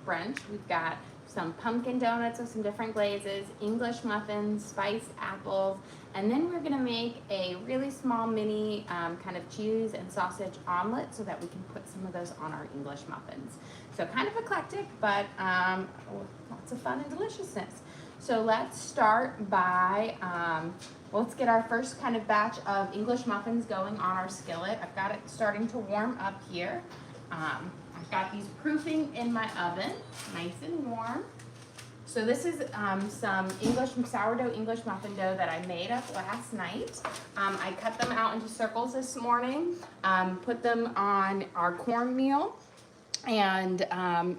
brunch. We've got some pumpkin donuts with some different glazes, English muffins, spiced apples, and then we're gonna make a really small mini kind of cheese and sausage omelet so that we can put some of those on our English muffins. So kind of eclectic, but lots of fun and deliciousness. So let's start by, let's get our first kind of batch of English muffins going on our skillet. I've got it starting to warm up here. I've got these proofing in my oven, nice and warm. So this is some sourdough English muffin dough that I made up last night. I cut them out into circles this morning, put them on our cornmeal, and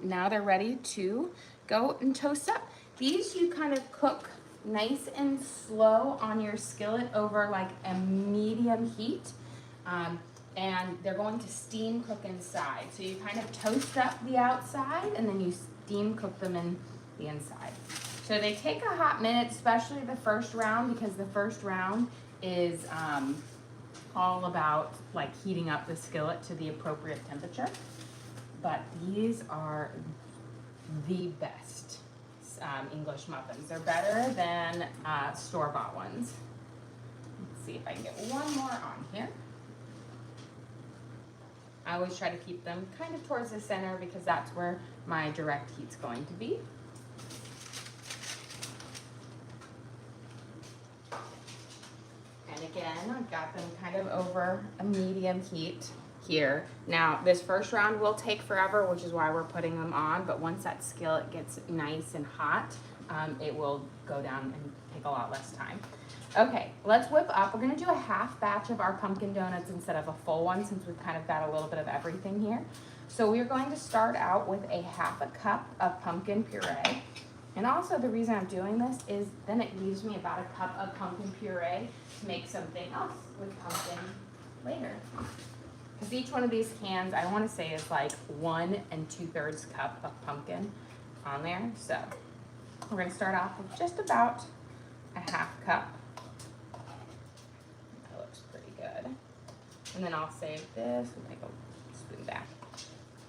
now they're ready to go and toast up. These you kind of cook nice and slow on your skillet over like a medium heat. And they're going to steam cook inside. So you kind of toast up the outside and then you steam cook them in the inside. So they take a hot minute, especially the first round, because the first round is all about like heating up the skillet to the appropriate temperature. But these are the best English muffins. They're better than store-bought ones. Let's see if I can get one more on here. I always try to keep them kind of towards the center because that's where my direct heat's going to be. And again, I've got them kind of over a medium heat here. Now, this first round will take forever, which is why we're putting them on, but once that skillet gets nice and hot, it will go down and take a lot less time. Okay, let's whip up. We're gonna do a half batch of our pumpkin donuts instead of a full one since we've kind of got a little bit of everything here. So we're going to start out with a half a cup of pumpkin puree. And also the reason I'm doing this is then it leaves me about a cup of pumpkin puree to make something else with pumpkin later. Because each one of these cans, I wanna say is like 1 2/3 cup of pumpkin on there. So we're gonna start off with just about a half cup. Good. And then I'll save this and take a spoon back.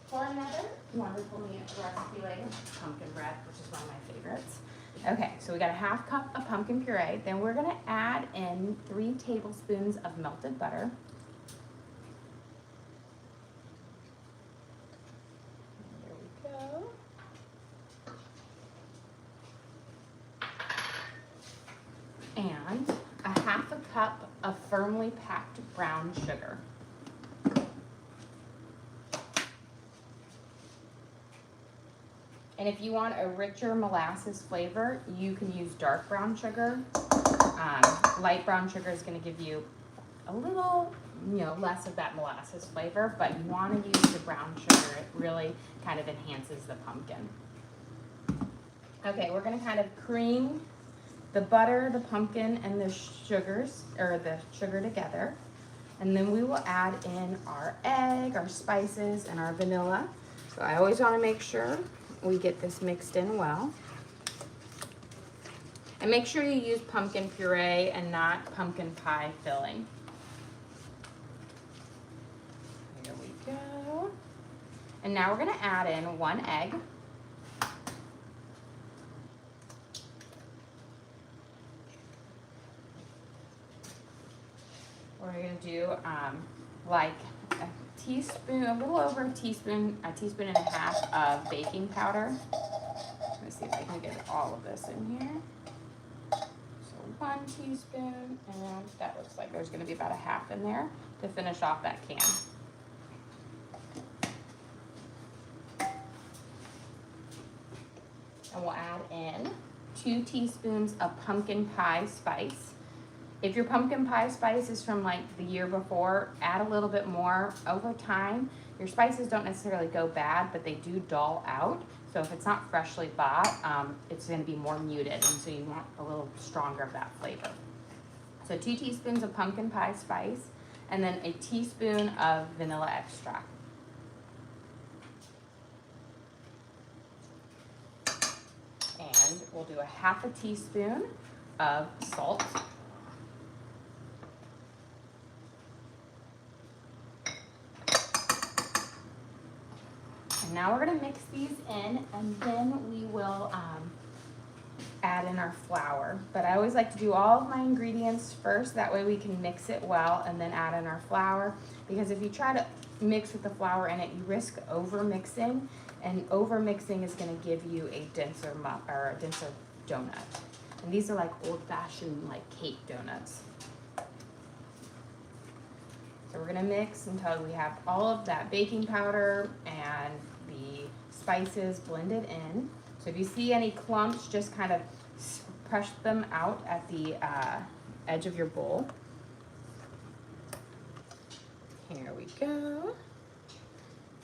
For another wonderful recipe later, pumpkin bread, which is one of my favorites. Okay, so we got a half cup of pumpkin puree. Then we're gonna add in 3 tablespoons of melted butter. There we go. And a half a cup of firmly packed brown sugar. And if you want a richer molasses flavor, you can use dark brown sugar. Light brown sugar is going to give you a little, less of that molasses flavor, but you want to use the brown sugar. It really kind of enhances the pumpkin. Okay, we're going to kind of cream the butter, the pumpkin, and the sugar together. And then we will add in our egg, our spices, and our vanilla. So I always want to make sure we get this mixed in well. And make sure you use pumpkin puree and not pumpkin pie filling. Here we go. And now we're going to add in 1 egg. We're going to do like a teaspoon, a little over a teaspoon and a half of baking powder. Let's see if I can get all of this in here. So 1 teaspoon, and that looks like there's going to be about a half in there to finish off that can. And we'll add in 2 teaspoons of pumpkin pie spice. If your pumpkin pie spice is from like the year before, add a little bit more. Over time, your spices don't necessarily go bad, but they do dull out. So if it's not freshly bought, it's going to be more muted, and so you want a little stronger of that flavor. So 2 teaspoons of pumpkin pie spice, and then a teaspoon of vanilla extract. And we'll do a half a teaspoon of salt. And now we're gonna mix these in, and then we will add in our flour. But I always like to do all of my ingredients first, that way we can mix it well and then add in our flour. Because if you try to mix with the flour in it, you risk over mixing, and over mixing is gonna give you a denser donut. And these are like old-fashioned like cake donuts. So we're gonna mix until we have all of that baking powder and the spices blended in. So if you see any clumps, just kind of press them out at the edge of your bowl. Here we go.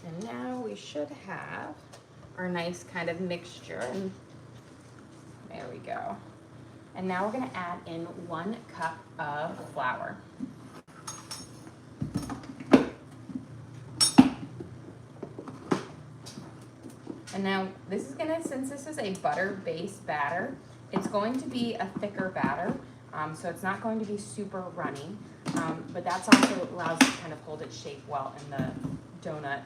And now we should have our nice kind of mixture. And there we go. And now we're gonna add in 1 cup of flour. And now this is gonna, since this is a butter-based batter, it's going to be a thicker batter, so it's not going to be super runny, but that's also allows it to kind of hold its shape well in the donut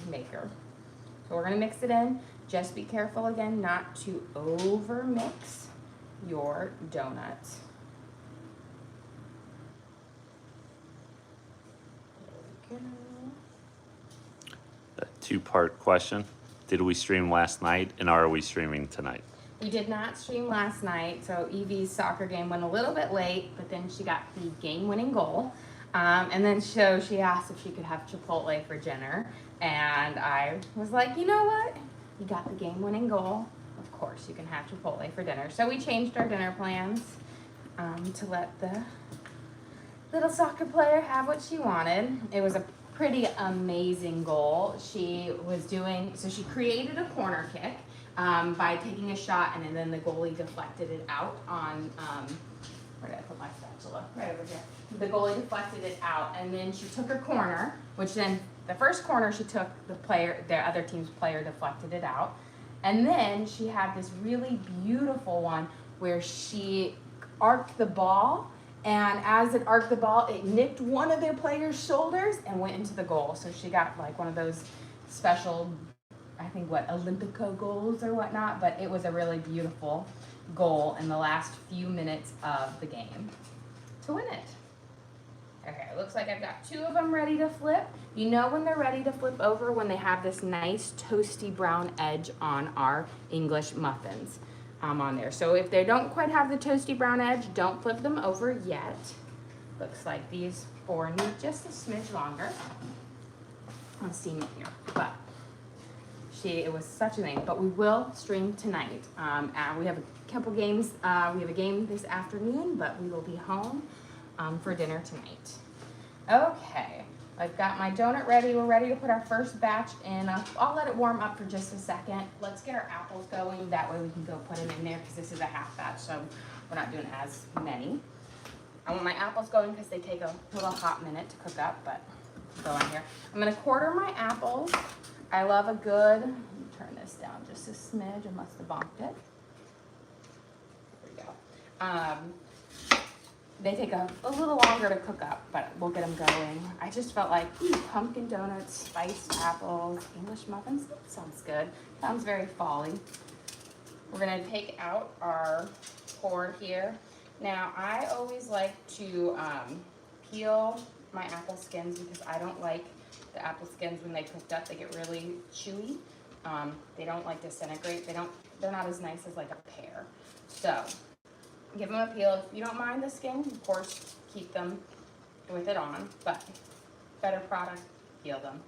maker. So we're gonna mix it in. Just be careful again not to over mix your donuts. There we go. A 2-part question. Did we stream last night, and are we streaming tonight? We did not stream last night, so Evie's soccer game went a little bit late, but then she got the game-winning goal. And then she asked if she could have Chipotle for dinner, and I was like, you know what? You got the game-winning goal. Of course, you can have Chipotle for dinner. So we changed our dinner plans to let the little soccer player have what she wanted. It was a pretty amazing goal. She created a corner kick by taking a shot, and then the goalie deflected it out on, where did I put my spatula? Right over here. The goalie deflected it out, and then she took her corner, which then the first corner she took, the other team's player deflected it out. And then she had this really beautiful one where she arced the ball, and as it arced the ball, it nicked one of their players' shoulders and went into the goal. So she got like one of those special, I think Olympico goals or whatnot, but it was a really beautiful goal in the last few minutes of the game to win it. Okay, it looks like I've got 2 of them ready to flip. You know when they're ready to flip over when they have this nice toasty brown edge on our English muffins on there. So if they don't quite have the toasty brown edge, don't flip them over yet. Looks like these 4 need just a smidge longer. Let's see here, but it was such a thing. But we will stream tonight. And we have a couple games. We have a game this afternoon, but we will be home for dinner tonight. Okay, I've got my donut ready. We're ready to put our first batch in. I'll let it warm up for just a second. Let's get our apples going. That way we can go put them in there because this is a half batch, so we're not doing as many. I want my apples going because they take a little hot minute to cook up, but go on here. I'm gonna quarter my apples. I love a good, let me turn this down just a smidge, I must have bonked it. There we go. They take a little longer to cook up, but we'll get them going. I just felt like pumpkin donuts, spiced apples, English muffins. That sounds good. Sounds very fall-y. We're gonna take out our core here. Now, I always like to peel my apple skins because I don't like the apple skins when they cooked up. They get really chewy. They don't like disintegrate. They're not as nice as like a pear. So, give them a peel. If you don't mind the skin, of course, keep them with it on, but better product, peel them.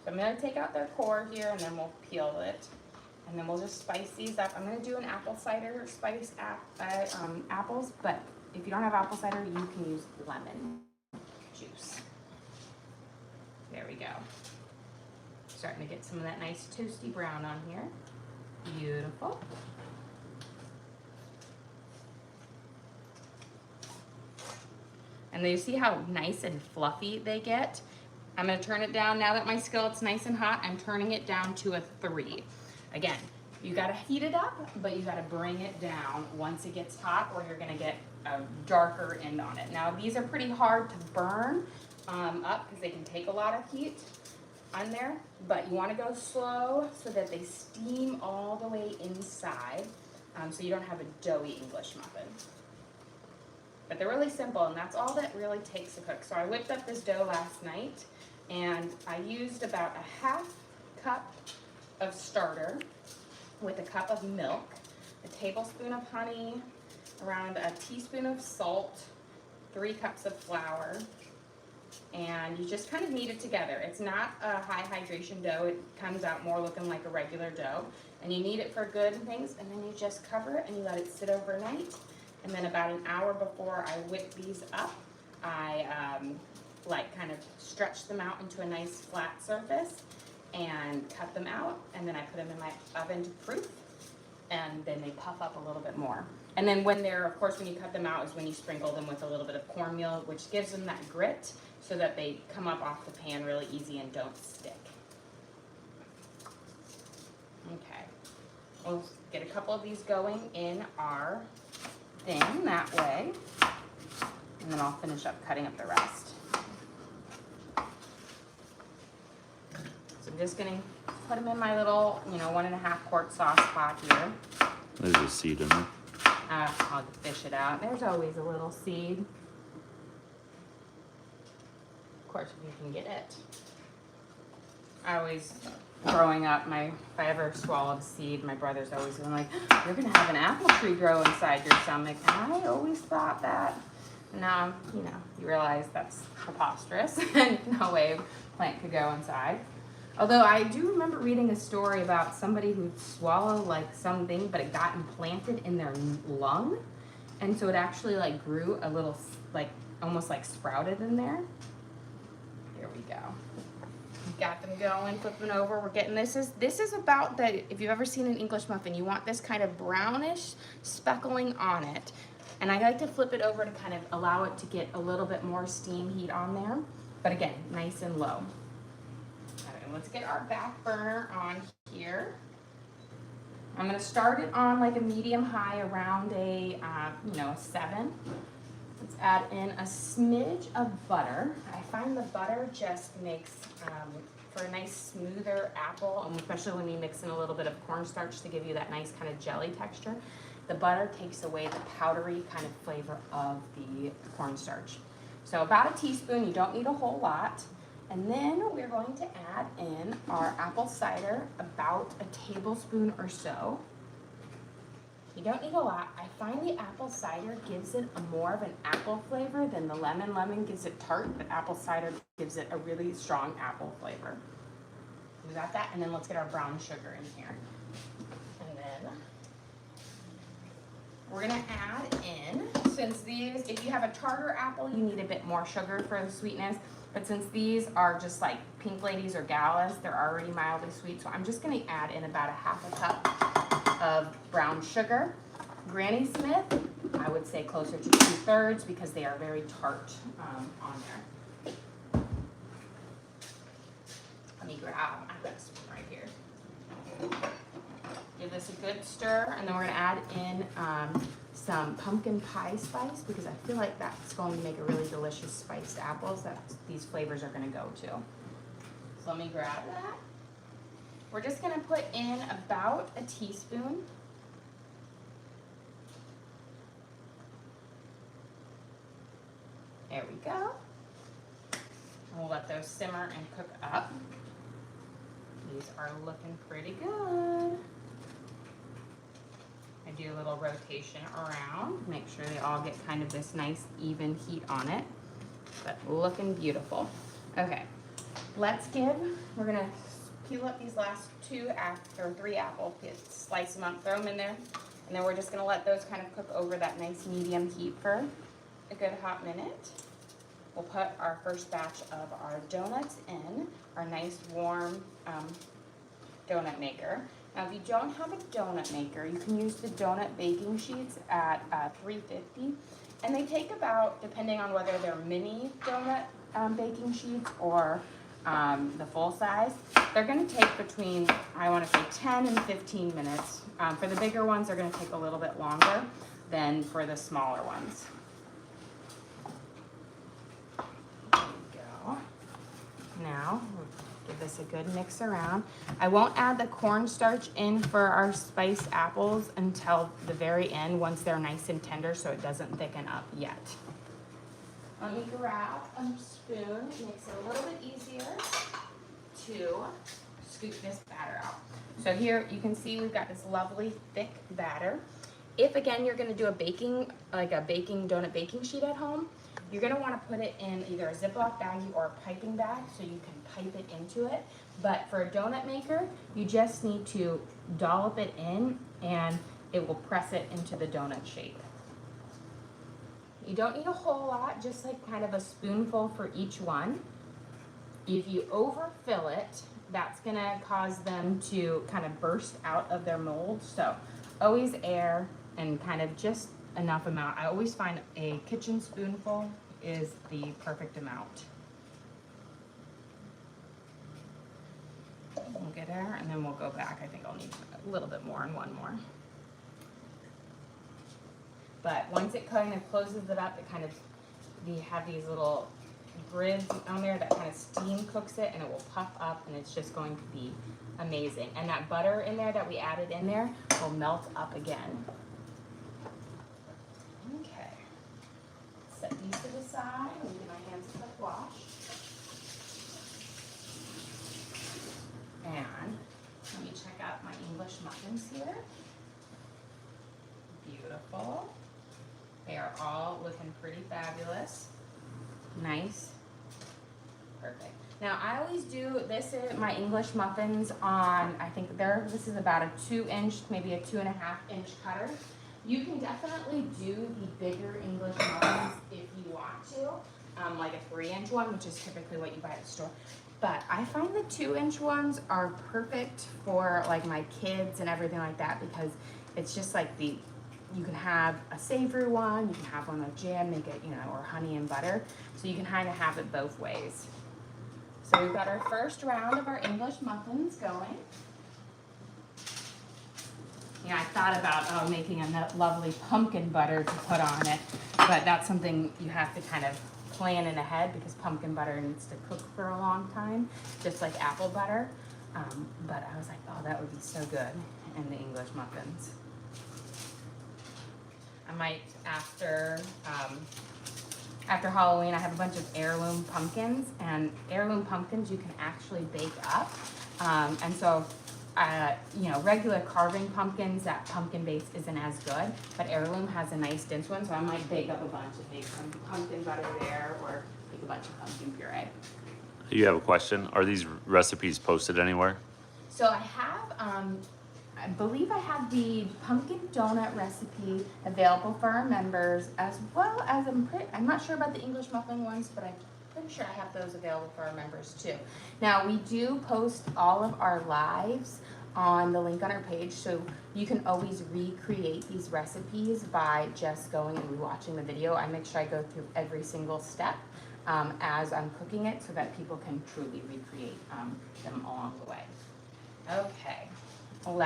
So I'm gonna take out their core here and then we'll peel it. And then we'll just spice these up. I'm gonna do an apple cider spiced apples, but if you don't have apple cider, you can use lemon juice. There we go. Starting to get some of that nice toasty brown on here. Beautiful. And then you see how nice and fluffy they get? I'm gonna turn it down. Now that my skillet's nice and hot, I'm turning it down to a 3. Again, you gotta heat it up, but you gotta bring it down once it gets hot or you're gonna get a darker end on it. Now these are pretty hard to burn up because they can take a lot of heat. on there, but you want to go slow so that they steam all the way inside, so you don't have a doughy English muffin. But they're really simple, and that's all that really takes to cook. So I whipped up this dough last night, and I used about a half cup of starter with a cup of milk, a tablespoon of honey, around a teaspoon of salt, 3 cups of flour, and you just kind of knead it together. It's not a high hydration dough. It comes out more looking like a regular dough, and you knead it for good and things, and then you just cover it and you let it sit overnight. And then about an hour before I whip these up, I like kind of stretch them out into a nice flat surface and cut them out, and then I put them in my oven to proof, and then they puff up a little bit more. And then when they're, of course, when you cut them out is when you sprinkle them with a little bit of cornmeal, which gives them that grit so that they come up off the pan really easy and don't stick. Okay, we'll get a couple of these going in our thing that way, and then I'll finish up cutting up the rest. So I'm just gonna put them in my little, 1.5 quart sauce pot here. There's a seed in there. I'll fish it out. There's always a little seed. Of course, if you can get it. I always, growing up, if I ever swallowed a seed, my brother's always been like, you're gonna have an apple tree grow inside your stomach. And I always thought that. And now, you realize that's preposterous and no way a plant could go inside. Although I do remember reading a story about somebody who swallowed like something, but it got implanted in their lung. And so it actually like grew a little, like almost like sprouted in there. Here we go. Got them going, flipping over. We're getting this is about if you've ever seen an English muffin, you want this kind of brownish speckling on it. And I like to flip it over to kind of allow it to get a little bit more steam heat on there. But again, nice and low. Let's get our back burner on here. I'm going to start it on like a medium high around a 7. Let's add in a smidge of butter. I find the butter just makes for a nice smoother apple, and especially when you mix in a little bit of cornstarch to give you that nice kind of jelly texture. The butter takes away the powdery kind of flavor of the cornstarch. So about a teaspoon, you don't need a whole lot. And then we're going to add in our apple cider, about a tablespoon or so. You don't need a lot. I find the apple cider gives it more of an apple flavor than the lemon. Lemon gives it tart, but apple cider gives it a really strong apple flavor. We got that, and then let's get our brown sugar in here. And then we're gonna add in, since these, if you have a tartar apple, you need a bit more sugar for the sweetness. But since these are just like Pink Ladies or Galas, they're already mildly sweet. So I'm just gonna add in about a 1/2 cup of brown sugar. Granny Smith, I would say closer to 2/3 because they are very tart on there. Let me grab, I've got a spoon right here. Give this a good stir, and then we're gonna add in some pumpkin pie spice because I feel like that's going to make a really delicious spiced apples that these flavors are going to go to. So let me grab that. We're just going to put in about a teaspoon. There we go. And we'll let those simmer and cook up. These are looking pretty good. I do a little rotation around, make sure they all get kind of this nice even heat on it, but looking beautiful. Okay, we're gonna peel up these last 3 apples, slice them up, throw them in there, and then we're just gonna let those kind of cook over that nice medium heat for a good hot minute. We'll put our first batch of our donuts in, our nice warm donut maker. Now, if you don't have a donut maker, you can use the donut baking sheets at 350, and they take about, depending on whether they're mini donut baking sheets or the full size, they're going to take between, I want to say 10 and 15 minutes. For the bigger ones, they're going to take a little bit longer than for the smaller ones. There we go. Now, we'll give this a good mix around. I won't add the cornstarch in for our spiced apples until the very end, once they're nice and tender, so it doesn't thicken up yet. Let me grab a spoon. It makes it a little bit easier to scoop this batter out. So here you can see we've got this lovely thick batter. If again you're gonna do a baking donut baking sheet at home, you're gonna wanna put it in either a Ziploc baggie or a piping bag so you can pipe it into it. But for a donut maker, you just need to dollop it in and it will press it into the donut shape. You don't need a whole lot, just like kind of a spoonful for each one. If you overfill it, that's gonna cause them to kind of burst out of their mold. So always air and kind of just enough amount. I always find a kitchen spoonful is the perfect amount. We'll get there and then we'll go back. I think I'll need a little bit more and one more. But once it kind of closes it up, it kind of, we have these little grids on there that kind of steam cooks it and it will puff up and it's just going to be amazing. And that butter in there that we added in there will melt up again. Okay. Set these to the side and get my hands a quick wash. And let me check out my English muffins here. Beautiful. They are all looking pretty fabulous. Nice. Perfect. Now I always do this is my English muffins on, I think this is about a 2-inch, maybe a 2.5-inch cutter. You can definitely do the bigger English muffins if you want to, like a 3-inch one, which is typically what you buy at the store. But I find the 2-inch ones are perfect for like my kids and everything like that, because it's just like you can have a savory one, you can have one with jam, make it, or honey and butter. So you can kind of have it both ways. So we've got our first round of our English muffins going. Yeah, I thought about making a lovely pumpkin butter to put on it, but that's something you have to kind of plan in ahead because pumpkin butter needs to cook for a long time, just like apple butter. But I was like, oh, that would be so good in the English muffins. I might, after Halloween, I have a bunch of heirloom pumpkins, and heirloom pumpkins you can actually bake up. And so, regular carving pumpkins, that pumpkin base isn't as good, but heirloom has a nice dense one, so I might bake up a bunch and make some pumpkin butter there, or make a bunch of pumpkin puree. You have a question? Are these recipes posted anywhere? So I have, I believe I have the pumpkin donut recipe available for our members, as well as I'm not sure about the English muffin ones, but I'm pretty sure I have those available for our members too. Now we do post all of our lives on the link on our page, so you can always recreate these recipes by just going and rewatching the video. I make sure I go through every single step as I'm cooking it so that people can truly recreate them along the way. Okay. I'm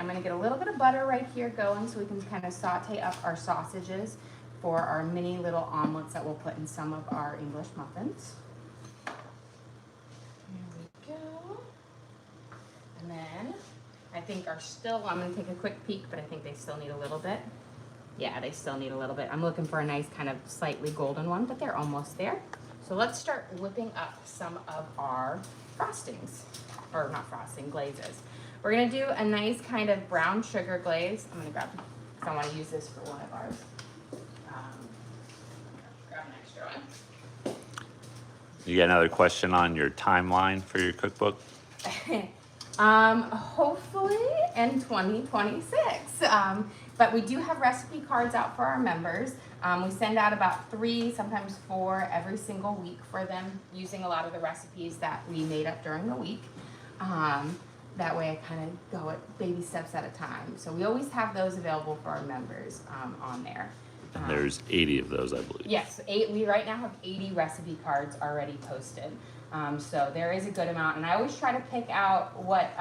gonna get a little bit of butter right here going so we can kind of saute up our sausages for our mini little omelets that we'll put in some of our English muffins. There we go. And then I think I'm gonna take a quick peek, but I think they still need a little bit. Yeah, they still need a little bit. I'm looking for a nice kind of slightly golden one, but they're almost there. So let's start whipping up some of our frostings, or not frosting, glazes. We're gonna do a nice kind of brown sugar glaze. I'm gonna grab, because I wanna use this for one of ours. Grab an extra one. You got another question on your timeline for your cookbook? Hopefully in 2026. But we do have recipe cards out for our members. We send out about 3, sometimes 4 every single week for them, using a lot of the recipes that we made up during the week. That way I kind of go at baby steps at a time. So we always have those available for our members on there. There's 80 of those, I believe. Yes, we right now have 80 recipe cards already posted. So there is a good amount. And I always try to pick out what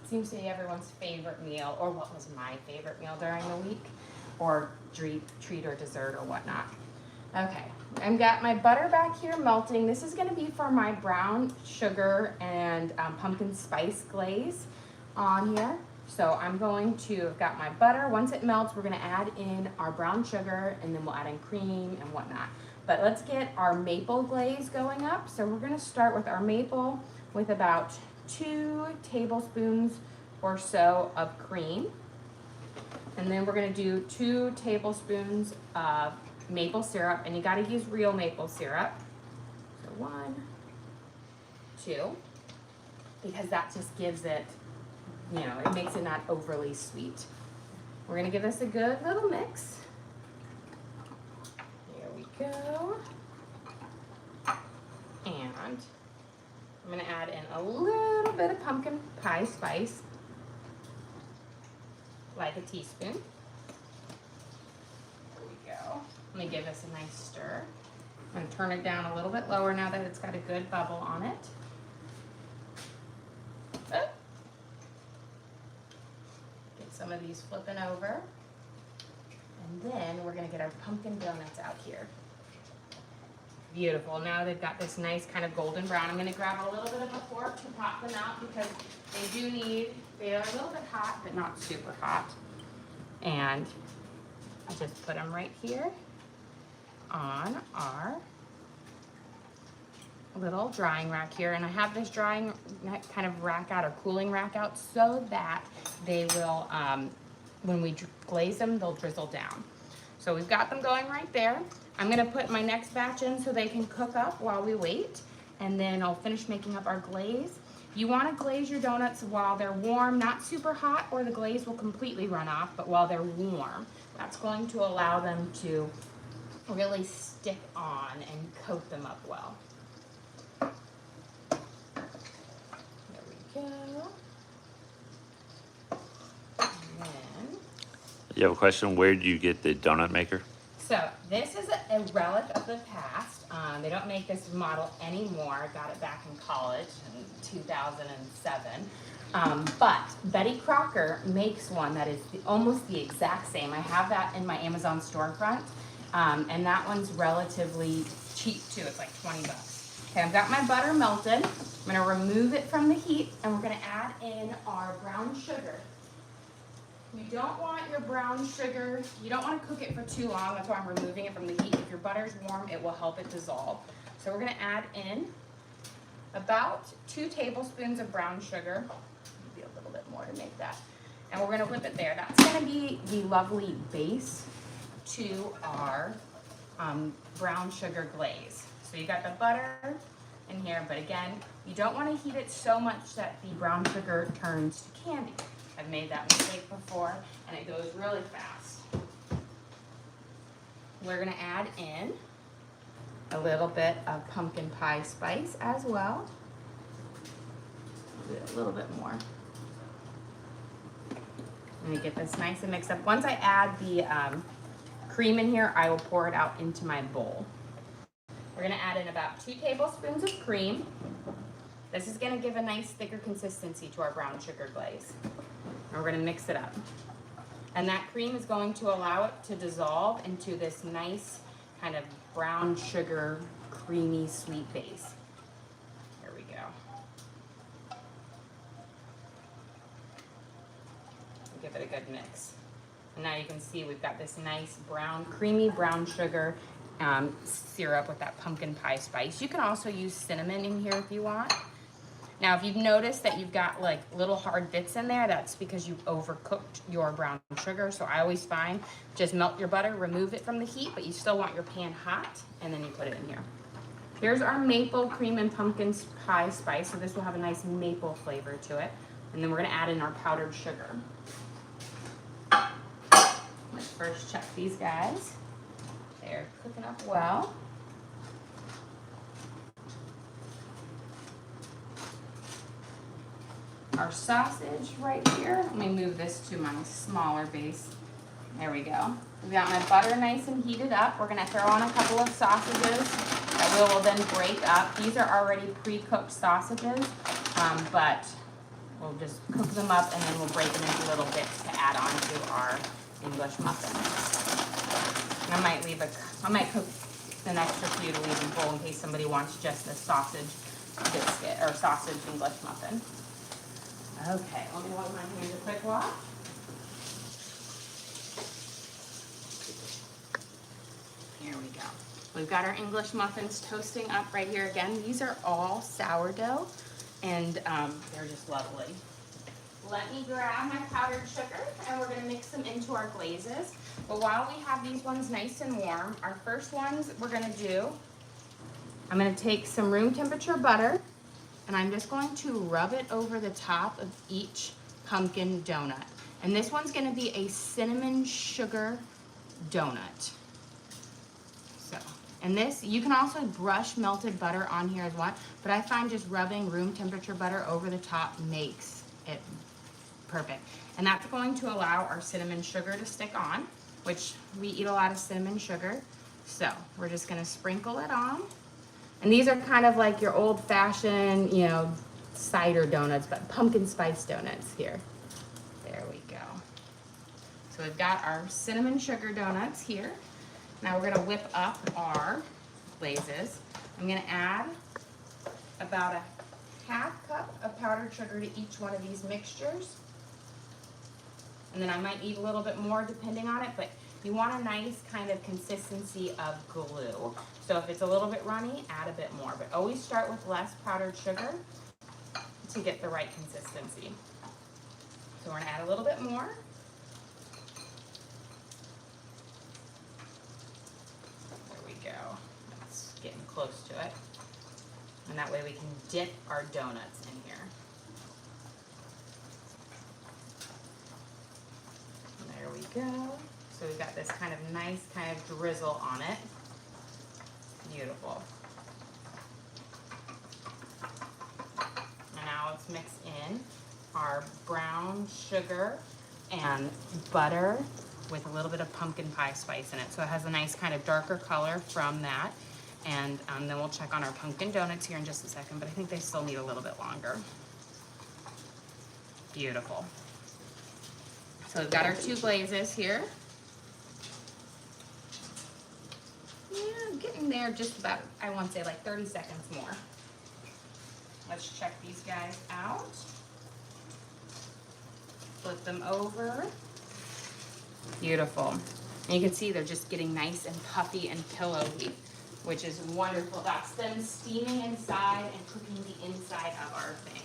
seems to be everyone's favorite meal, or what was my favorite meal during the week, or treat or dessert or whatnot. Okay, I've got my butter back here melting. This is gonna be for my brown sugar and pumpkin spice glaze on here. So I'm going to, I've got my butter. Once it melts, we're gonna add in our brown sugar and then we'll add in cream and whatnot. But let's get our maple glaze going up. So we're gonna start with our maple with about 2 tablespoons or so of cream. And then we're gonna do 2 tablespoons of maple syrup, and you gotta use real maple syrup. So 1, 2, because that just gives it, you know, it makes it not overly sweet. We're gonna give this a good little mix. Here we go. And I'm gonna add in a little bit of pumpkin pie spice, like a teaspoon. There we go. Let me give this a nice stir. I'm gonna turn it down a little bit lower now that it's got a good bubble on it. Oh. Get some of these flipping over. And then we're gonna get our pumpkin donuts out here. Beautiful. Now they've got this nice kind of golden brown. I'm gonna grab a little bit of a fork to pop them out because they are a little bit hot, but not super hot. And I just put them right here on our little drying rack here. And I have this drying kind of rack out or cooling rack out so that they will, when we glaze them, they'll drizzle down. So we've got them going right there. I'm gonna put my next batch in so they can cook up while we wait. And then I'll finish making up our glaze. You wanna glaze your donuts while they're warm, not super hot or the glaze will completely run off, but while they're warm. That's going to allow them to really stick on and coat them up well. There we go. And then, You have a question? Where do you get the donut maker? so this is a relic of the past. They don't make this model anymore. I got it back in college in 2007. But Betty Crocker makes one that is almost the exact same. I have that in my Amazon storefront. And that one's relatively cheap too. It's like 20 bucks. Okay, I've got my butter melted. I'm gonna remove it from the heat and we're gonna add in our brown sugar. You don't want your brown sugar, you don't want to cook it for too long. That's why I'm removing it from the heat. If your butter's warm, it will help it dissolve. So we're gonna add in about 2 tablespoons of brown sugar. Maybe a little bit more to make that. And we're gonna whip it there. That's gonna be the lovely base to our brown sugar glaze. So you got the butter in here, but again, you don't want to heat it so much that the brown sugar turns to candy. I've made that mistake before and it goes really fast. We're gonna add in a little bit of pumpkin pie spice as well. Do a little bit more. I'm gonna get this nice and mixed up. Once I add the cream in here, I will pour it out into my bowl. We're gonna add in about 2 tablespoons of cream. This is gonna give a nice thicker consistency to our brown sugar glaze. And we're gonna mix it up. And that cream is going to allow it to dissolve into this nice kind of brown sugar, creamy, sweet base. Here we go. Give it a good mix. And now you can see we've got this nice brown, creamy brown sugar syrup with that pumpkin pie spice. You can also use cinnamon in here if you want. Now, if you've noticed that you've got like little hard bits in there, that's because you've overcooked your brown sugar. So I always find just melt your butter, remove it from the heat, but you still want your pan hot, and then you put it in here. Here's our maple cream and pumpkin pie spice. So this will have a nice maple flavor to it. And then we're gonna add in our powdered sugar. Let's first check these guys. They're cooking up well. Our sausage right here. Let me move this to my smaller base. There we go. We've got my butter nice and heated up. We're gonna throw on a couple of sausages that we will then break up. These are already pre-cooked sausages, but we'll just cook them up and then we'll break them into little bits to add on to our English muffins. And I might cook an extra few to leave in full in case somebody wants just a sausage biscuit or sausage English muffin. Okay, let me wipe my hands a quick wash. Here we go. We've got our English muffins toasting up right here again. These are all sourdough, and they're just lovely. Let me grab my powdered sugar, and we're gonna mix them into our glazes. But while we have these ones nice and warm, our first ones we're gonna do, I'm gonna take some room temperature butter, and I'm just going to rub it over the top of each pumpkin donut. And this one's gonna be a cinnamon sugar donut. So, and this, you can also brush melted butter on here as well, but I find just rubbing room temperature butter over the top makes it perfect. And that's going to allow our cinnamon sugar to stick on, which we eat a lot of cinnamon sugar. So we're just gonna sprinkle it on. And these are kind of like your old fashioned, you know, cider donuts, but pumpkin spice donuts here. There we go. So we've got our cinnamon sugar donuts here. Now we're gonna whip up our glazes. I'm gonna add about a half cup of powdered sugar to each one of these mixtures. And then I might eat a little bit more depending on it, but you want a nice kind of consistency of glue. So if it's a little bit runny, add a bit more, but always start with less powdered sugar to get the right consistency. So we're gonna add a little bit more. There we go. That's getting close to it. And that way we can dip our donuts in here. There we go. So we've got this kind of nice kind of drizzle on it. Beautiful. And now let's mix in our brown sugar and butter with a little bit of pumpkin pie spice in it. So it has a nice kind of darker color from that. And then we'll check on our pumpkin donuts here in just a second, but I think they still need a little bit longer. Beautiful. So we've got our two glazes here. Yeah, I'm getting there just about, I want to say like 30 seconds more. Let's check these guys out. Flip them over. Beautiful. And you can see they're just getting nice and puffy and pillowy, which is wonderful. That's them steaming inside and cooking the inside of our thing.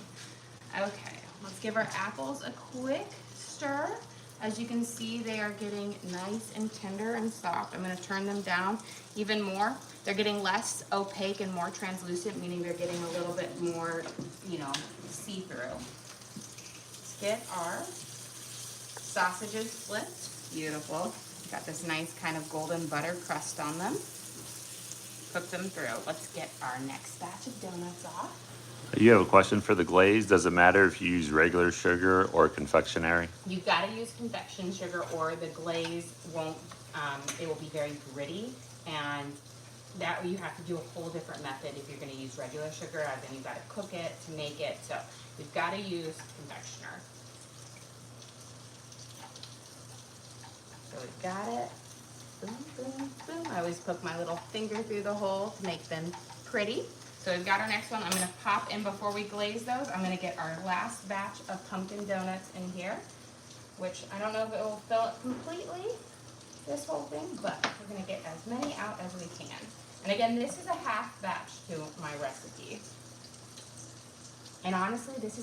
Okay, let's give our apples a quick stir. As you can see, they are getting nice and tender and soft. I'm gonna turn them down even more. They're getting less opaque and more translucent, meaning they're getting a little bit more, you know, see-through. Let's get our sausages flipped. Beautiful. Got this nice kind of golden butter crust on them. Cook them through. Let's get our next batch of donuts off. You have a question for the glaze. Does it matter if you use regular sugar or confectionery? You've got to use confection sugar or the glaze won't, it will be very gritty, and that you have to do a whole different method if you're going to use regular sugar, as then you've got to cook it to make it. So you've got to use confectioner. So we've got it. Boom, boom, boom. I always poke my little finger through the hole to make them pretty. So we've got our next one. I'm gonna pop in before we glaze those. I'm gonna get our last batch of pumpkin donuts in here, which I don't know if it will fill it completely, this whole thing, but we're gonna get as many out as we can. And again, this is a half batch to my recipe. And honestly, this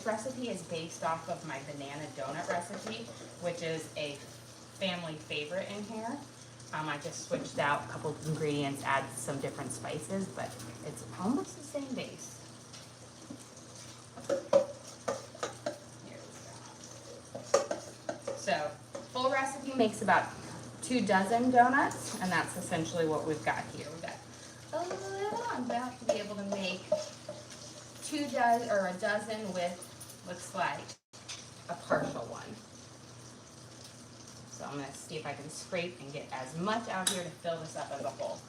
recipe is based off of my banana donut recipe, which is a family favorite in here. I just switched out a couple of ingredients, added some different spices, but it's almost the same base. Here we go. So, full recipe makes about 2 dozen donuts, and that's essentially what we've got here. We've got a little, I'm about to be able to make 2 dozen, or a dozen with, looks like, a partial one. So I'm going to see if I can scrape and get as much out here to fill this up as a whole.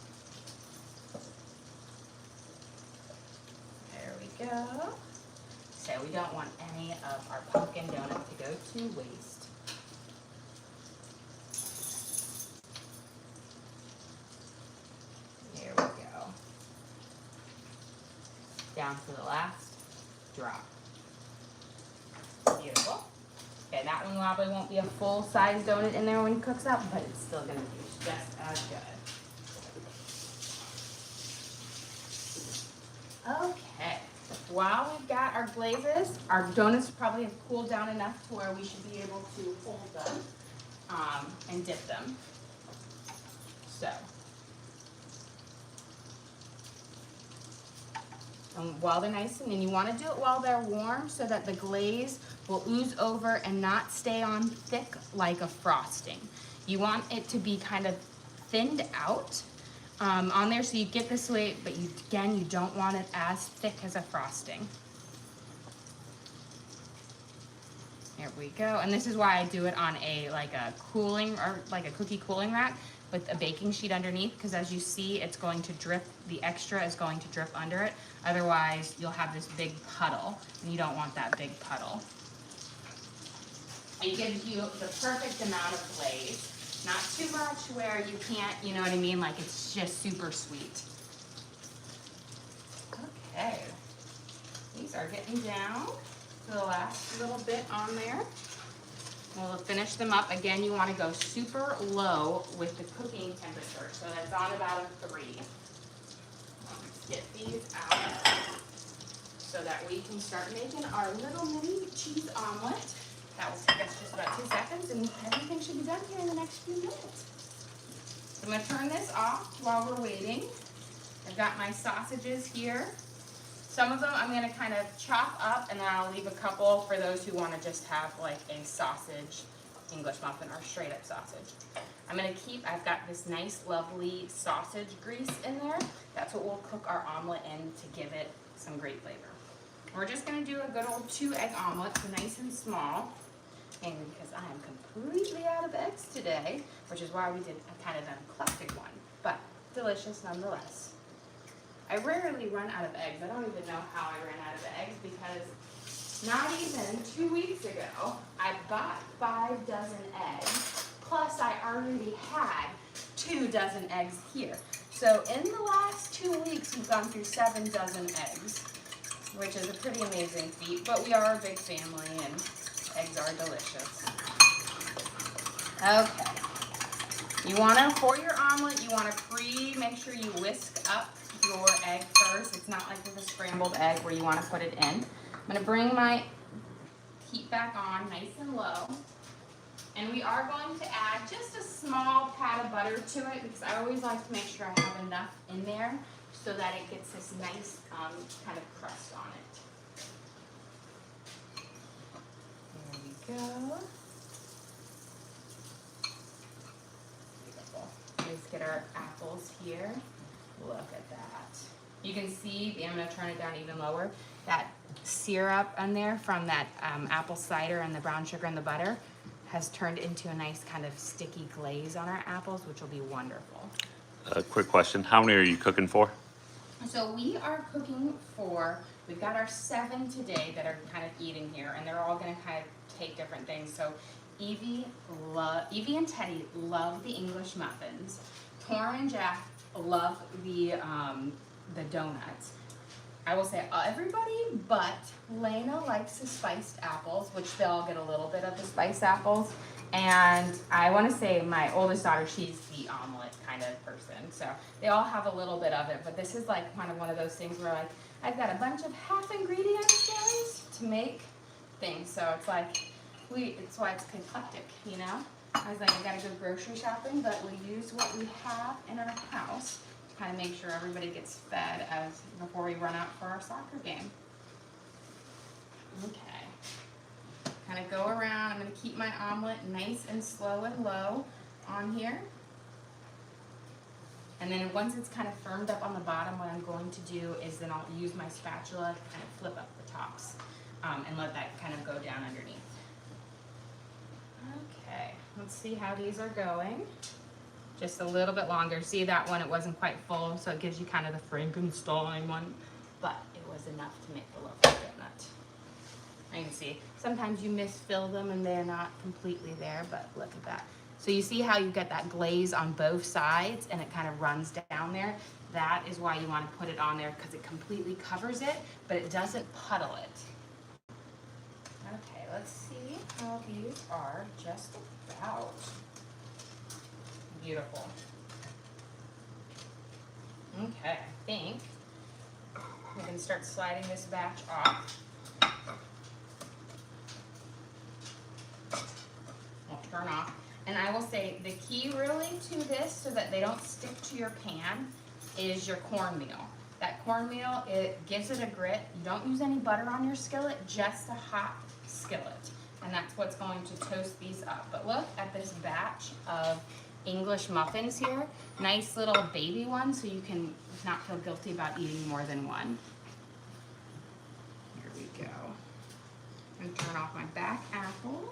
There we go. So we don't want any of our pumpkin donut to go to waste. down to the last drop. Beautiful. Okay, that one probably won't be a full-size donut in there when it cooks up, but it's still gonna be just as good. Okay, while we've got our glazes, our donuts probably have cooled down enough to where we should be able to hold them and dip them. So, and while they're nice, and then you want to do it while they're warm so that the glaze will ooze over and not stay on thick like a frosting. You want it to be kind of thinned out on there so you get this way, but you don't want it as thick as a frosting. There we go. And this is why I do it on like a cookie cooling rack with a baking sheet underneath, because as you see, it's going to drip, the extra is going to drip under it. Otherwise, you'll have this big puddle, and you don't want that big puddle. It gives you the perfect amount of glaze. Not too much where you can't, you know what I mean? Like it's just super sweet. Okay. These are getting down to the last little bit on there. We'll finish them up. Again, you want to go super low with the cooking temperature. So that's on about a 3. Let's get these out so that we can start making our little mini cheese omelet. That will take us just about 2 seconds, and everything should be done here in the next few minutes. So I'm going to turn this off while we're waiting. I've got my sausages here. Some of them I'm going to kind of chop up, and then I'll leave a couple for those who want to just have like a sausage English muffin or straight up sausage. I'm going to I've got this nice lovely sausage grease in there. That's what we'll cook our omelet in to give it some great flavor. We're just going to do a good old 2-egg omelet, so nice and small. And because I am completely out of eggs today, which is why we did a kind of an eclectic one, but delicious nonetheless. I rarely run out of eggs. I don't even know how I ran out of eggs because not even 2 weeks ago, I bought 5 dozen eggs, plus I already had 2 dozen eggs here. So in the last 2 weeks, we've gone through 7 dozen eggs, which is a pretty amazing feat, but we are a big family and eggs are delicious. Okay. You want to, for your omelet, you want to make sure you whisk up your egg first. It's not like with a scrambled egg where you want to put it in. I'm going to bring my heat back on nice and low. And we are going to add just a small pat of butter to it because I always like to make sure I have enough in there so that it gets this nice kind of crust on it. There we go. Beautiful. Let's get our apples here. Look at that. You can see, I'm going to turn it down even lower, that syrup in there from that apple cider and the brown sugar and the butter has turned into a nice kind of sticky glaze on our apples, which will be wonderful. A quick question. How many are you cooking for? So we are cooking for, we've got our 7 today that are kind of eating here, and they're all going to kind of take different things. So Evie and Teddy love the English muffins. Torrin and Jack love the donuts. I will say everybody but Lena likes the spiced apples, which they'll get a little bit of the spiced apples. And I want to say my oldest daughter, she's the omelet kind of person. So they all have a little bit of it, but this is like kind of one of those things where like I've got a bunch of half ingredients guys to make things. So it's like it's why it's eclectic, you know? I was like, I gotta go grocery shopping, but we use what we have in our house to kind of make sure everybody gets fed before we run out for our soccer game. Okay. Kind of go around. I'm gonna keep my omelet nice and slow and low on here. And then once it's kind of firmed up on the bottom, what I'm going to do is then I'll use my spatula to kind of flip up the tops and let that kind of go down underneath. Okay, let's see how these are going. Just a little bit longer. See that one, it wasn't quite full, so it gives you kind of the Frankenstein one, but it was enough to make the lovely donut. You can see, sometimes you misfill them and they're not completely there, but look at that. So you see how you get that glaze on both sides and it kind of runs down there? That is why you want to put it on there, because it completely covers it, but it doesn't puddle it. Okay, let's see how these are just about. Beautiful. Okay, I think we can start sliding this batch off. I'll turn off. And I will say the key really to this, so that they don't stick to your pan, is your cornmeal. That cornmeal, it gives it a grit. You don't use any butter on your skillet, just a hot skillet. And that's what's going to toast these up. But look at this batch of English muffins here. Nice little baby ones, so you can not feel guilty about eating more than one. Here we go. And turn off my back apples.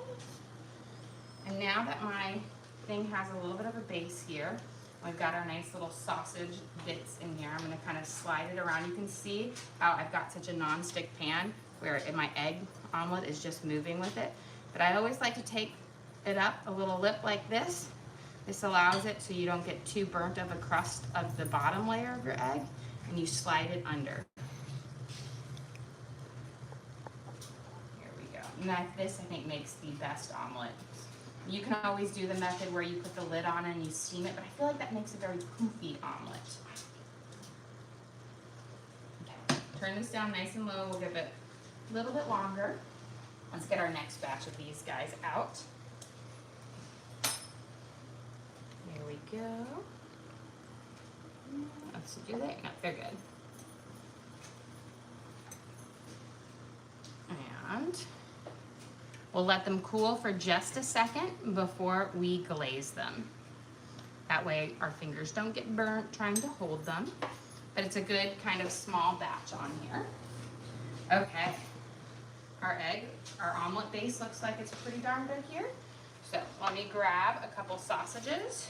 And now that my thing has a little bit of a base here, we've got our nice little sausage bits in here. I'm gonna kind of slide it around. You can see how I've got such a non-stick pan where my egg omelet is just moving with it. But I always like to take it up a little lip like this. This allows it so you don't get too burnt of a crust of the bottom layer of your egg, and you slide it under. Here we go. And this, I think, makes the best omelet. You can always do the method where you put the lid on and you steam it, but I feel like that makes a very poofy omelet. Okay, turn this down nice and low. We'll give it a little bit longer. Let's get our next batch of these guys out. Here we go. Let's do that. No, they're good. And we'll let them cool for just a second before we glaze them. That way our fingers don't get burnt trying to hold them. But it's a good kind of small batch on here. Okay. Our omelet base looks like it's pretty darn good here. So let me grab a couple sausages.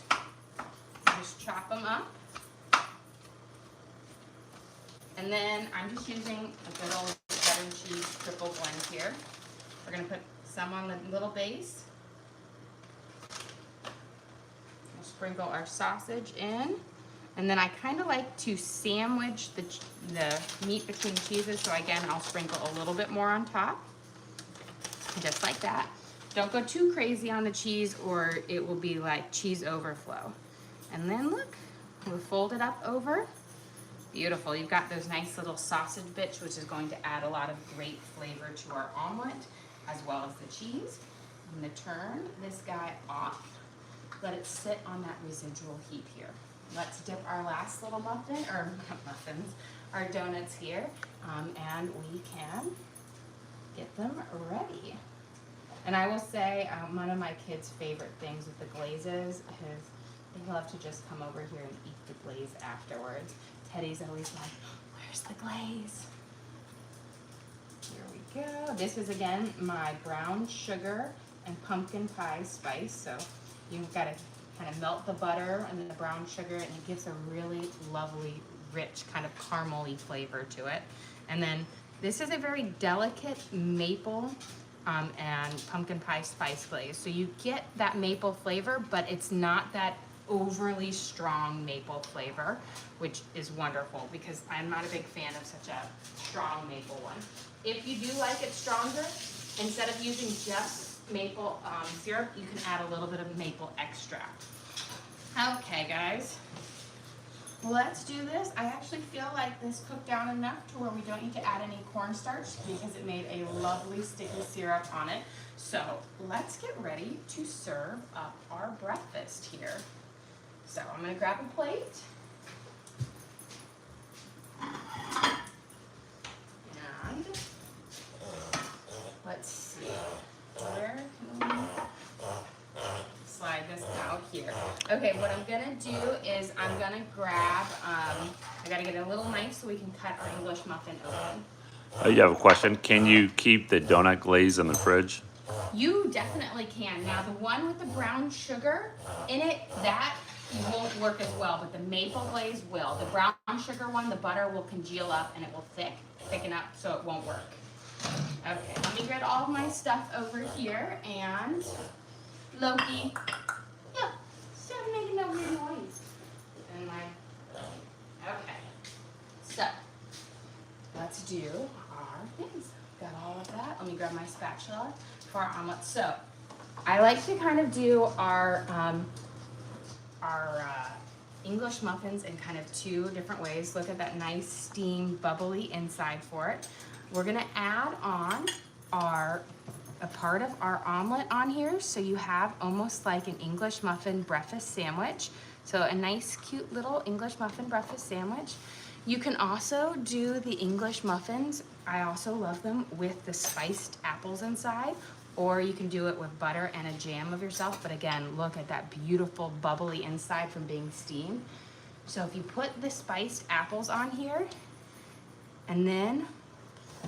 Just chop them up. And then I'm just using a good old cheddar cheese triple blend here. We're gonna put some on the little base. We'll sprinkle our sausage in. And then I kind of like to sandwich the meat between the cheeses. So again, I'll sprinkle a little bit more on top, just like that. Don't go too crazy on the cheese or it will be like cheese overflow. And then look, we'll fold it up over. Beautiful. You've got those nice little sausage bits, which is going to add a lot of great flavor to our omelet, as well as the cheese. I'm going to turn this guy off. Let it sit on that residual heat here. Let's dip our last little muffin, or not muffins, our donuts here, and we can get them ready. And I will say, one of my kids' favorite things with the glazes is they love to just come over here and eat the glaze afterwards. Teddy's always like, where's the glaze? Here we go. This is, again, my brown sugar and pumpkin pie spice. So you've got to kind of melt the butter and the brown sugar, and it gives a really lovely, rich, kind of caramely flavor to it. And then this is a very delicate maple and pumpkin pie spice glaze. So you get that maple flavor, but it's not that overly strong maple flavor, which is wonderful because I'm not a big fan of such a strong maple one. If you do like it stronger, instead of using just maple syrup, you can add a little bit of maple extract. Okay, guys, let's do this. I actually feel like this cooked down enough to where we don't need to add any cornstarch because it made a lovely sticky syrup on it. So let's get ready to serve up our breakfast here. So I'm gonna grab a plate. And let's see, where can we slide this out here? Okay, what I'm gonna do is I'm gonna grab, I gotta get a little knife so we can cut our English muffin open. You have a question? Can you keep the donut glaze in the fridge? You definitely can. Now the one with the brown sugar in it, that won't work as well, but the maple glaze will. The brown sugar one, the butter will congeal up and it will thicken up, so it won't work. Okay, let me get all of my stuff over here, and Loki, yeah, stop making that weird noise. And okay. let's do our things. Got all of that. Let me grab my spatula for our omelet. So I like to kind of do our English muffins in kind of two different ways. Look at that nice steam bubbly inside for it. We're gonna add on a part of our omelet on here, so you have almost like an English muffin breakfast sandwich. So a nice cute little English muffin breakfast sandwich. You can also do the English muffins, I also love them with the spiced apples inside, or you can do it with butter and a jam of yourself. But again, look at that beautiful bubbly inside from being steamed. So if you put the spiced apples on here, and then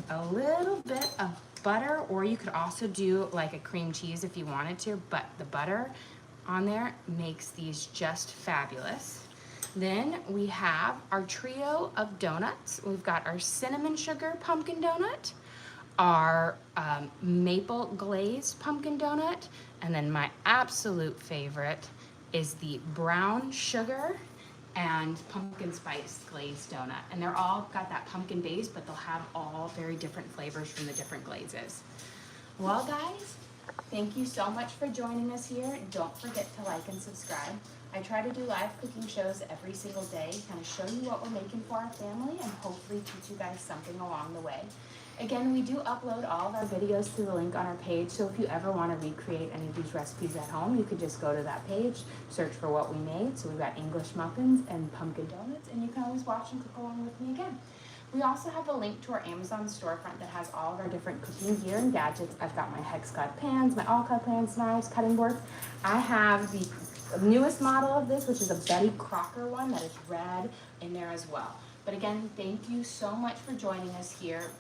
a little bit of butter, or you could also do like a cream cheese if you wanted to, but the butter on there makes these just fabulous. Then we have our trio of donuts. We've got our cinnamon sugar pumpkin donut, our maple glazed pumpkin donut, and then my absolute favorite is the brown sugar and pumpkin spice glazed donut. And they're all got that pumpkin base, but they'll have all very different flavors from the different glazes. Well, guys, thank you so much for joining us here. Don't forget to like and subscribe. I try to do live cooking shows every single day, kind of show you what we're making for our family and hopefully teach you guys something along the way. Again, we do upload all of our videos to the link on our page, so if you ever want to recreate any of these recipes at home, you could just go to that page, search for what we made. So we've got English muffins and pumpkin donuts, and you can always watch and cook along with me again. We also have a link to our Amazon storefront that has all of our different cooking gear and gadgets. I've got my hex cut pans, my all cut pans, knives, cutting boards. I have the newest model of this, which is a Betty Crocker one that is red in there as well. But again, thank you so much for joining us here.